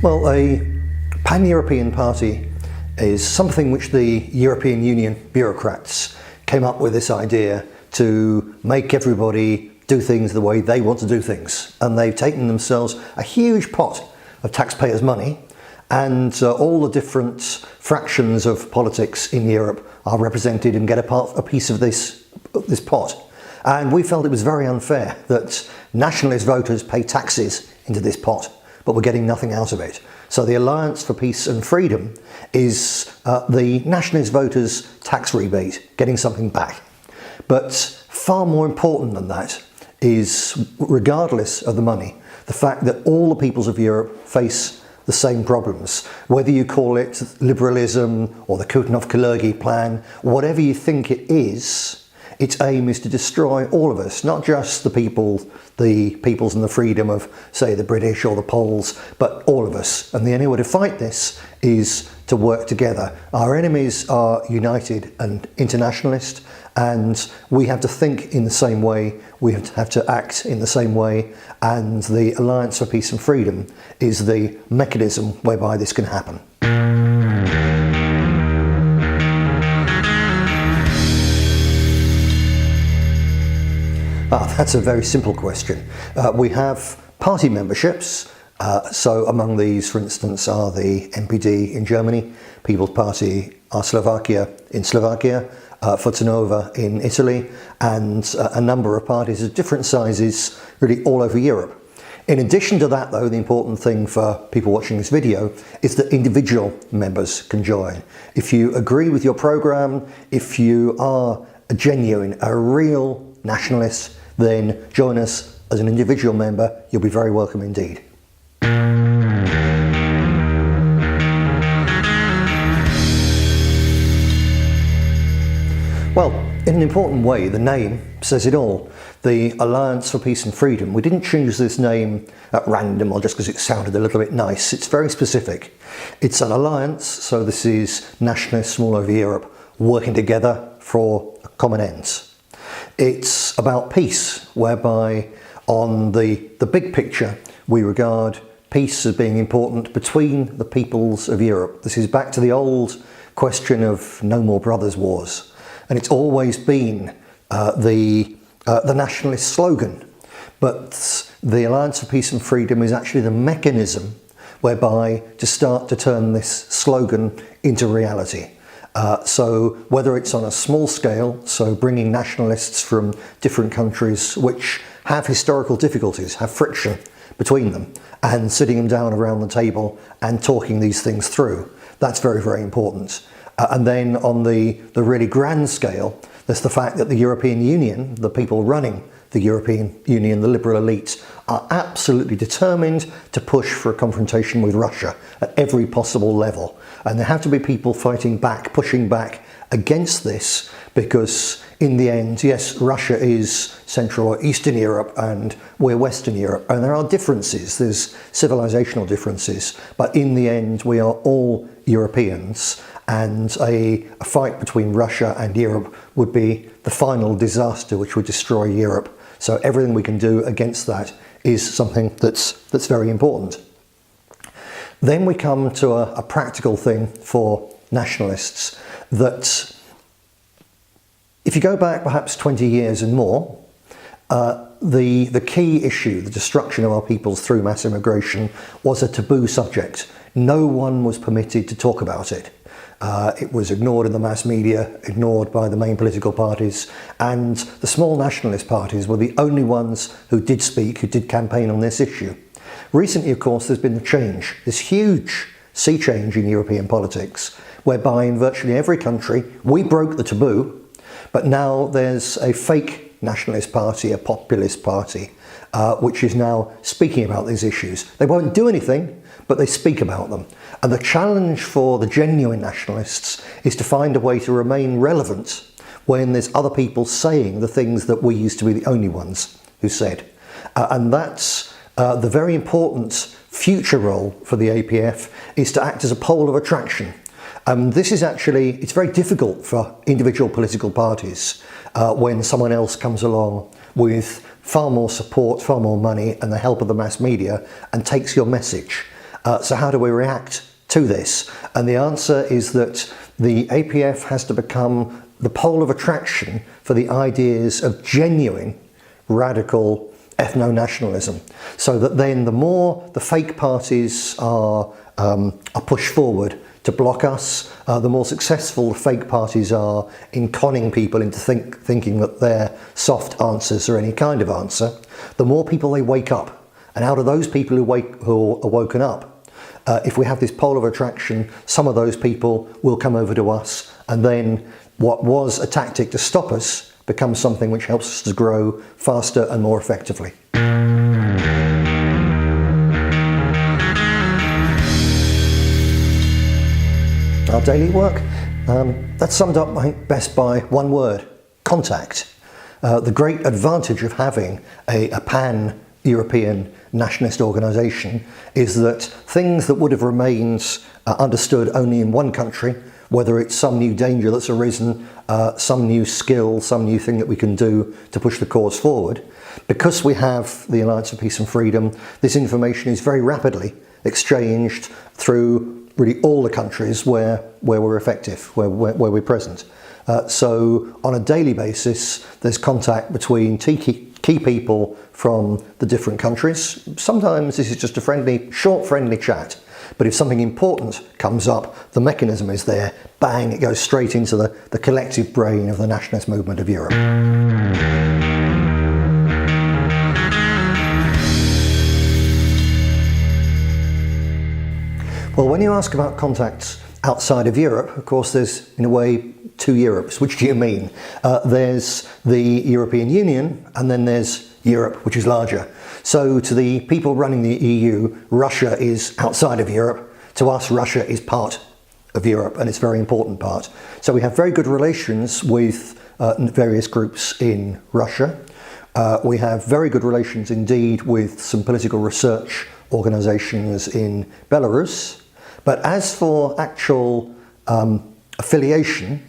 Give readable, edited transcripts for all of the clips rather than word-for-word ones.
Well, a pan-European party is something which the European Union bureaucrats came up with this idea to make everybody do things the way they want to do things. And they've taken themselves a huge pot of taxpayers' money, and all the different fractions of politics in Europe are represented and get a piece of this pot. And we felt it was very unfair that nationalist voters pay taxes into this pot, but we're getting nothing out of it. So the Alliance for Peace and Freedom is the nationalist voters' tax rebate, getting something back. But far more important than that is, regardless of the money, the fact that all the peoples of Europe face the same problems. Whether you call it liberalism or the Kutnov-Kalergi plan, whatever you think it is, its aim is to destroy all of us, not just the peoples and the freedom of, say, the British or the Poles, but all of us. And the only way to fight this is to work together. Our enemies are united and internationalist, and we have to think in the same way, we have to act in the same way, and the Alliance for Peace and Freedom is the mechanism whereby this can happen. That's a very simple question. We have party memberships. So among these, for instance, are the NPD in Germany, People's Party in Slovakia, Forza Nuova in Italy, and a number of parties of different sizes really all over Europe. In addition to that, though, the important thing for people watching this video is that individual members can join. If you agree with your programme, if you are a real nationalist, then join us as an individual member. You'll be very welcome indeed. Well, in an important way, the name says it all. The Alliance for Peace and Freedom. We didn't choose this name at random or just because it sounded a little bit nice. It's very specific. It's an alliance, so this is nationalists from all over Europe working together for common ends. It's about peace, whereby on the big picture we regard peace as being important between the peoples of Europe. This is back to the old question of no more brothers' wars, and it's always been the nationalist slogan. But the Alliance for Peace and Freedom is actually the mechanism whereby to start to turn this slogan into reality. So whether it's on a small scale, so bringing nationalists from different countries which have historical difficulties, have friction between them, and sitting them down around the table and talking these things through, that's very, very important. And then on the really grand scale, there's the fact that the European Union, the people running the European Union, the liberal elite, are absolutely determined to push for a confrontation with Russia at every possible level. And there have to be people fighting back, pushing back against this, because in the end, yes, Russia is Central or Eastern Europe and we're Western Europe, and there are differences, there's civilizational differences, but in the end we are all Europeans, and a fight between Russia and Europe would be the final disaster which would destroy Europe. So everything we can do against that is something that's very important. Then we come to a practical thing for nationalists, that if you go back perhaps 20 years and more, the key issue, the destruction of our peoples through mass immigration, was a taboo subject. No one was permitted to talk about it. It was ignored in the mass media, ignored by the main political parties, and the small nationalist parties were the only ones who did speak, who did campaign on this issue. Recently, of course, there's been a change, this huge sea change in European politics, whereby in virtually every country we broke the taboo, but now there's a fake nationalist party, a populist party, which is now speaking about these issues. They won't do anything, but they speak about them. And the challenge for the genuine nationalists is to find a way to remain relevant when there's other people saying the things that we used to be the only ones who said. And that's the very important future role for the APF, is to act as a pole of attraction. This is actually, it's very difficult for individual political parties when someone else comes along with far more support, far more money and the help of the mass media and takes your message. So how do we react to this? And the answer is that the APF has to become the pole of attraction for the ideas of genuine radical ethno-nationalism, so that then the more the fake parties are pushed forward to block us, the more successful the fake parties are in conning people into thinking that their soft answers are any kind of answer, the more people they wake up. And out of those people who are woken up, if we have this pole of attraction, some of those people will come over to us, and then what was a tactic to stop us becomes something which helps us to grow faster and more effectively. Our daily work, that's summed up, I think, best by one word: contact. The great advantage of having a pan-European nationalist organisation is that things that would have remained understood only in one country, whether it's some new danger that's arisen, some new skill, some new thing that we can do to push the cause forward, because we have the Alliance for Peace and Freedom, this information is very rapidly exchanged through really all the countries where we're effective, where we're present. So on a daily basis, there's contact between key people from the different countries. Sometimes this is just a short friendly chat, but if something important comes up, the mechanism is there, bang, it goes straight into the collective brain of the nationalist movement of Europe. Well, when you ask about contacts outside of Europe, of course, there's, in a way, two Europes. Which do you mean? There's the European Union, and then there's Europe, which is larger. So to the people running the EU, Russia is outside of Europe. To us, Russia is part of Europe, and it's a very important part. So we have very good relations with various groups in Russia. We have very good relations indeed with some political research organisations in Belarus. But as for actual affiliation,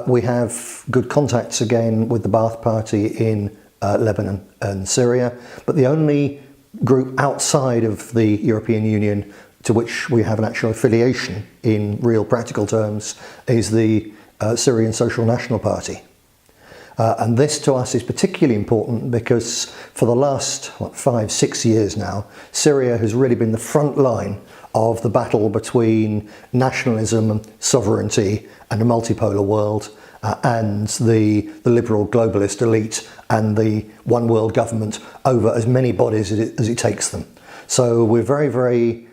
we have good contacts again with the Ba'ath Party in Lebanon and Syria. But the only group outside of the European Union to which we have an actual affiliation in real practical terms is the Syrian Social National Party. And this to us is particularly important because for the last 5-6 years now, Syria has really been the front line of the battle between nationalism, sovereignty and a multipolar world, and the liberal globalist elite and the one world government over as many bodies as it takes them. So we're very, very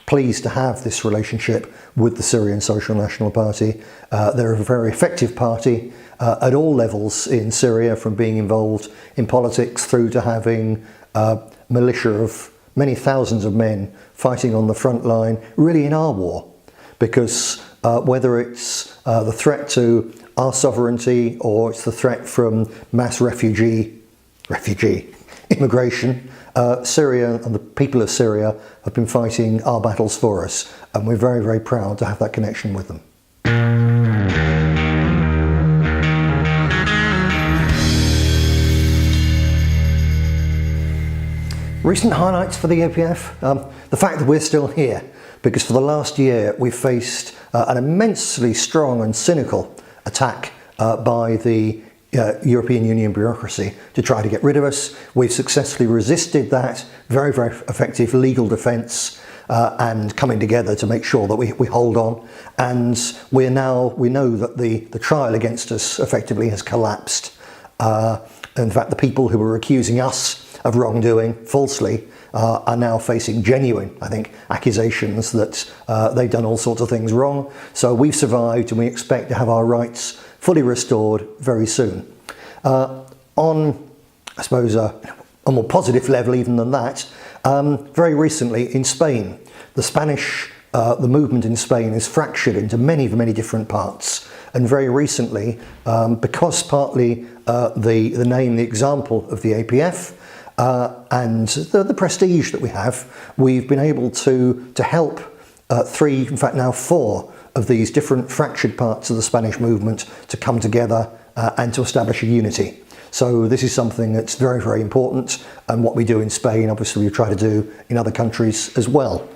pleased to have this relationship with the Syrian Social National Party. They're a very effective party at all levels in Syria, from being involved in politics through to having a militia of many thousands of men fighting on the front line, really in our war. Because whether it's the threat to our sovereignty or it's the threat from mass refugee immigration, Syria and the people of Syria have been fighting our battles for us, and we're very, very proud to have that connection with them. Recent highlights for the APF, the fact that we're still here, because for the last year we've faced an immensely strong and cynical attack by the European Union bureaucracy to try to get rid of us. We've successfully resisted that, very, very effective legal defence and coming together to make sure that we hold on. And we know that the trial against us effectively has collapsed. In fact, the people who were accusing us of wrongdoing falsely are now facing genuine, I think, accusations that they've done all sorts of things wrong. So we've survived, and we expect to have our rights fully restored very soon. On, I suppose, a more positive level even than that, very recently in Spain, the movement in Spain is fractured into many, many different parts. And very recently, because partly the name, the example of the APF, and the prestige that we have, we've been able to help 3, in fact now 4, of these different fractured parts of the Spanish movement to come together and to establish a unity. So this is something that's very, very important, and what we do in Spain, obviously we try to do in other countries as well.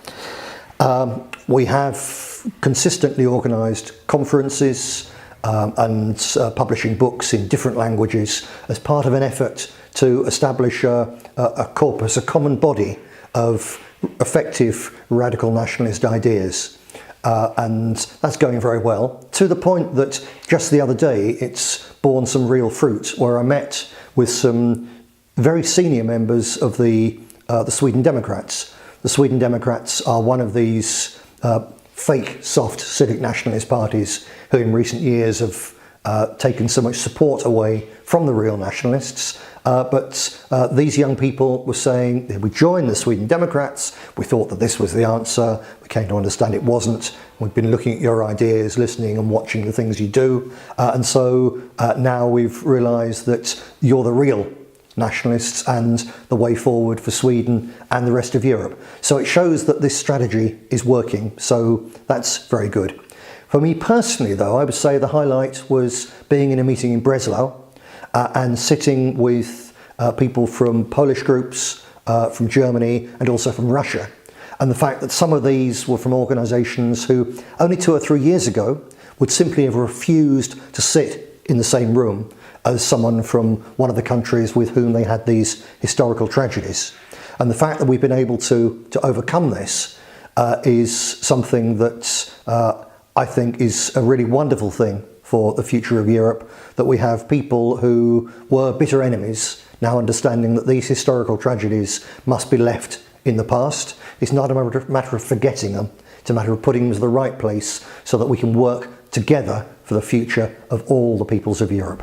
We have consistently organised conferences and publishing books in different languages as part of an effort to establish a corpus, a common body of effective radical nationalist ideas. And that's going very well, to the point that just the other day it's borne some real fruit, where I met with some very senior members of the Sweden Democrats. The Sweden Democrats are one of these fake soft civic nationalist parties who in recent years have taken so much support away from the real nationalists. But these young people were saying, we joined the Sweden Democrats, we thought that this was the answer, we came to understand it wasn't, we've been looking at your ideas, listening and watching the things you do, and so now we've realised that you're the real nationalists and the way forward for Sweden and the rest of Europe. So it shows that this strategy is working, so that's very good. For me personally though, I would say the highlight was being in a meeting in Breslau and sitting with people from Polish groups, from Germany and also from Russia. And the fact that some of these were from organisations who only 2 or 3 years ago would simply have refused to sit in the same room as someone from one of the countries with whom they had these historical tragedies. And the fact that we've been able to overcome this is something that I think is a really wonderful thing for the future of Europe, that we have people who were bitter enemies now understanding that these historical tragedies must be left in the past. It's not a matter of forgetting them, it's a matter of putting them to the right place so that we can work together for the future of all the peoples of Europe.